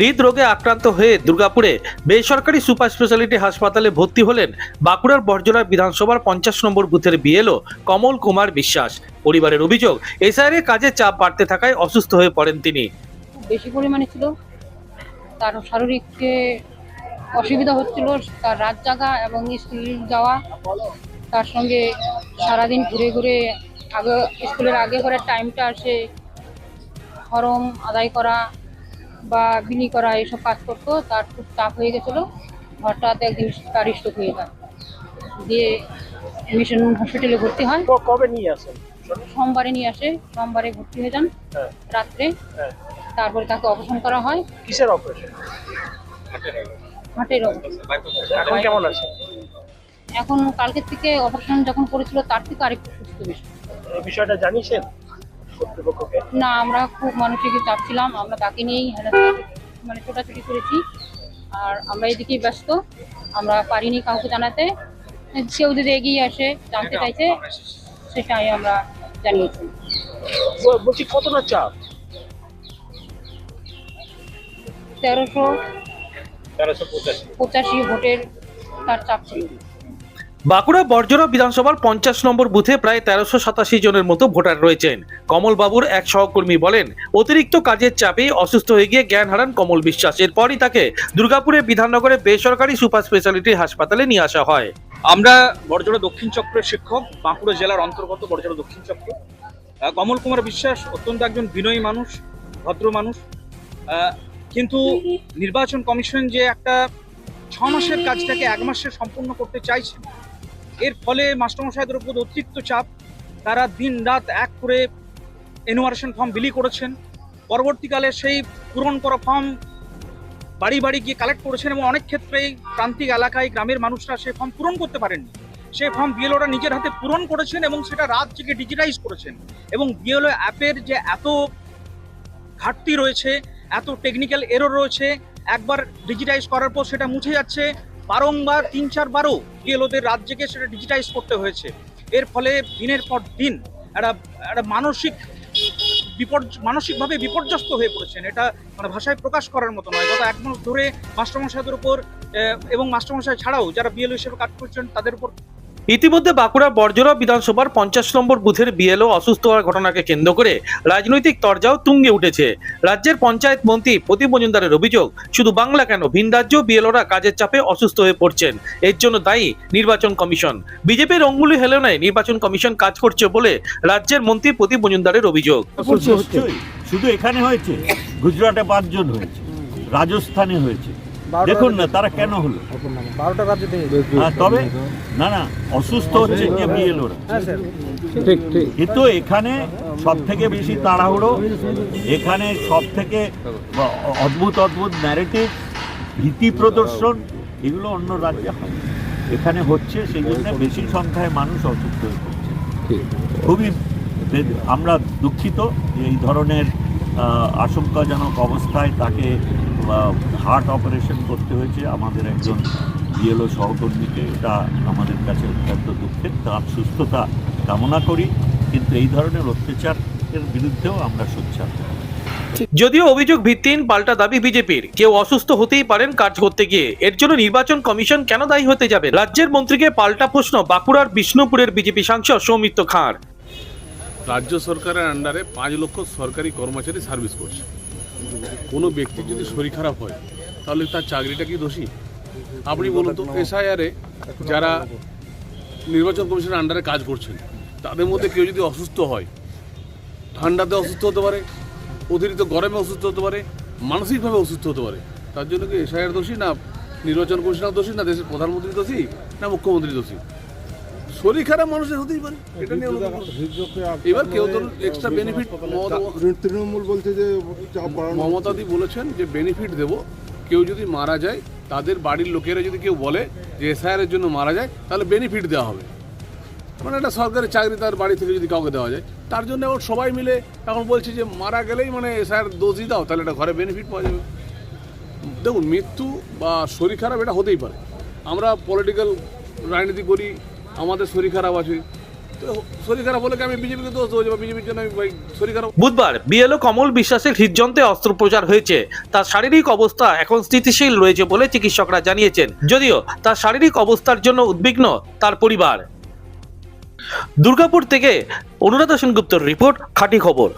হৃদরোগে আক্রান্ত হয়ে দুর্গাপুরে বেসরকারি সুপার স্পেশালিটি হাসপাতালে ভর্তি হলেন বাঁকুড়ার বড়জোড়া বিধানসভার 50 নম্বর বুথের বিএলও কমল কুমার বিশ্বাস। পরিবারের অভিযোগ, এসআইআর এর কাজে চাপ বাড়তে থাকায় অসুস্থ হয়ে পড়েন তিনি। খুব বেশি পরিমাণে ছিল, তার শারীরিক অসুবিধা হচ্ছিল, তার রাত জাগা এবং স্কুল যাওয়া, তার সঙ্গে সারাদিন ঘুরে ঘুরে আগে স্কুলের আগে করে টাইমটা আসে ফর্ম আদায় করা বা বিলি করা এইসব কাজ করতো। তার খুব চাপ হয়ে গেছিলো। হঠাৎ একদিন তার স্ট্রোক হয়ে যায়, দিয়ে মিশন হসপিটালে ভর্তি হয়। কবে নিয়ে আসেন? সোমবারে নিয়ে আসে, সোমবারে ভর্তি হয়ে যান রাত্রে। তারপরে তাকে অপারেশন করা হয়। কিসের অপারেশন? হার্টের। এখন কেমন আছে? এখন কালকের থেকে অপারেশন যখন করেছিল তার থেকে আরেকটু সুস্থ বেশি। এই বিষয়টা জানিয়েছেন কর্তৃপক্ষকে? না, আমরা খুব মানসিক চাপ ছিলাম, আমরা তাকে নিয়েই মানে ছোটাছুটি করেছি। আর আমরা এদিকেই ব্যস্ত, আমরা পারিনি কাউকে জানাতে। কেউ যদি এগিয়ে আসে জানতে চাইছে সেটাই আমরা জানিয়েছি। বলছি কতটা চাপ? 1385 ভোটের তার চাপ ছিল। বাঁকুড়া বড়জোড়া বিধানসভার 50 নম্বর বুথে প্রায় 1387 জনের মতো ভোটার রয়েছেন। কমল বাবুর এক সহকর্মী বলেন, অতিরিক্ত কাজের চাপে অসুস্থ হয়ে গিয়ে জ্ঞান হারান কমল বিশ্বাস। এরপরই তাকে দুর্গাপুরের বিধাননগরে বেসরকারি সুপার স্পেশালিটি হাসপাতালে নিয়ে আসা হয়। আমরা বড়জোড়া দক্ষিণ চক্রের শিক্ষক, বাঁকুড়া জেলার অন্তর্গত বড়জোড়া দক্ষিণ চক্র। কমল কুমার বিশ্বাস অত্যন্ত একজন বিনয়ী মানুষ, ভদ্র মানুষ। কিন্তু নির্বাচন কমিশন যে একটা 6 মাসের কাজটাকে 1 মাসে সম্পূর্ণ করতে চাইছেন, এর ফলে মাস্টারমশাইদের উপর অতিরিক্ত চাপ। তারা দিন রাত এক করে এনুমারেশন ফর্ম বিলি করেছেন। পরবর্তীকালে সেই পূরণ করা ফর্ম বাড়ি বাড়ি গিয়ে কালেক্ট করেছেন এবং অনেক ক্ষেত্রেই প্রান্তিক এলাকায় গ্রামের মানুষরা সেই ফর্ম পূরণ করতে পারেননি। সেই ফর্ম বিএলওরা নিজের হাতে পূরণ করেছেন এবং সেটা রাত জেগে ডিজিটাইজ করেছেন। এবং বিএলও অ্যাপের যে এত ঘাটতি রয়েছে, এত টেকনিক্যাল এরর রয়েছে, একবার ডিজিটাইজ করার পর সেটা মুছে যাচ্ছে। বারংবার 3-4 বারও বিএলওদের রাত জেগে সেটা ডিজিটাইজ করতে হয়েছে। এর ফলে দিনের পর দিন একটা মানসিকভাবে বিপর্যস্ত হয়ে পড়েছেন। এটা মানে ভাষায় প্রকাশ করার মতো নয়। গত 1 মাস ধরে মাস্টারমশাইদের উপর এবং মাস্টারমশাই ছাড়াও যারা বিএলও হিসেবে কাজ করছেন তাদের উপর। ইতিমধ্যে বাঁকুড়া বড়জোড়া বিধানসভার 50 নম্বর বুথের বিএলও অসুস্থ হওয়ার ঘটনাকে কেন্দ্র করে রাজনৈতিক তরজাও তুঙ্গে উঠেছে। রাজ্যের পঞ্চায়েত মন্ত্রী প্রদীপ মজুমদারের অভিযোগ, শুধু বাংলা কেন, ভিন রাজ্য বিএলওরা কাজের চাপে অসুস্থ হয়ে পড়ছেন। এর জন্য দায়ী নির্বাচন কমিশন। বিজেপির অঙ্গুলি হেলনায় নির্বাচন কমিশন কাজ করছে বলে রাজ্যের মন্ত্রী প্রদীপ মজুমদারের অভিযোগ। শুধু এখানে হয়েছে, গুজরাটে 5 জন হয়েছে, রাজস্থানে হয়েছে। দেখুন না তারা কেন হলো। 12টা রাজ্যে তবে না অসুস্থ হচ্ছে যে বিএলওরা। কিন্তু এখানে সব থেকে বেশি তাড়াহুড়ো, এখানে সব থেকে অদ্ভুত ন্যারেটিভ, ভীতি প্রদর্শন, এগুলো অন্য রাজ্যে হয়, এখানে হচ্ছে। সেই জন্য বেশি সংখ্যায় মানুষ অসুস্থ হয়ে পড়ছে। খুবই আমরা দুঃখিত যে এই ধরনের আশঙ্কাজনক অবস্থায় তাকে হার্ট অপারেশন করতে হয়েছে আমাদের একজন বিএলও সহকর্মীকে। এটা আমাদের কাছে অত্যন্ত দুঃখের। তার সুস্থতা কামনা করি, কিন্তু এই ধরনের অত্যাচারের বিরুদ্ধেও আমরা সোচ্চার। যদিও অভিযোগ ভিত্তিহীন, পাল্টা দাবি বিজেপির, কেউ অসুস্থ হতেই পারেন কাজ করতে গিয়ে। এর জন্য নির্বাচন কমিশন কেন দায়ী হতে যাবে? রাজ্যের মন্ত্রীকে পাল্টা প্রশ্ন বাঁকুড়ার বিষ্ণুপুরের বিজেপি সাংসদ সৌমিত্র খাঁর। রাজ্য সরকারের আন্ডারে 5 লক্ষ সরকারি কর্মচারী সার্ভিস করছে। কোনো ব্যক্তির যদি শরীর খারাপ হয় তাহলে তার চাকরিটা কি দোষী? আপনি বলুন তো, এসআইআরে যারা নির্বাচন কমিশনের আন্ডারে কাজ করছেন তাদের মধ্যে কেউ যদি অসুস্থ হয়, ঠান্ডাতে অসুস্থ হতে পারে, অতিরিক্ত গরমে অসুস্থ হতে পারে, মানসিকভাবে অসুস্থ হতে পারে, তার জন্য কি এসআইআর দোষী, না নির্বাচন কমিশনার দোষী, না দেশের প্রধানমন্ত্রী দোষী, না মুখ্যমন্ত্রী দোষী? শরীর খারাপ মানুষের হতেই পারে, এটা নিয়ে এবার কেউ তো এক্সট্রা বেনিফিট। তৃণমূল বলছে যে মমতাদি বলেছেন যে বেনিফিট দেব, কেউ যদি মারা যায় তাদের বাড়ির লোকেরা যদি কেউ বলে যে এসআইআর এর জন্য মারা যায় তাহলে বেনিফিট দেওয়া হবে। মানে একটা সরকারি চাকরি তার বাড়ি থেকে যদি কাউকে দেওয়া যায়, তার জন্য ওর সবাই মিলে এখন বলছে যে মারা গেলেই মানে এসআইআর দোষই দাও, তাহলে এটা ঘরে বেনিফিট পাওয়া যাবে। দেখুন, মৃত্যু বা শরীর খারাপ এটা হতেই পারে। আমরা পলিটিক্যাল রাজনীতি করি, আমাদের শরীর খারাপ আছে, তো শরীর খারাপ হলে কি আমি বিজেপিকে দোষ দেবো যে বিজেপির জন্য আমি শরীর খারাপ? বুধবার বিএলও কমল বিশ্বাসের হৃদযন্ত্রে অস্ত্রোপচার হয়েছে। তার শারীরিক অবস্থা এখন স্থিতিশীল রয়েছে বলে চিকিৎসকরা জানিয়েছেন, যদিও তার শারীরিক অবস্থার জন্য উদ্বিগ্ন তার পরিবার। দুর্গাপুর থেকে অনুরাধা সেনগুপ্তর রিপোর্ট, খাঁটি খবর।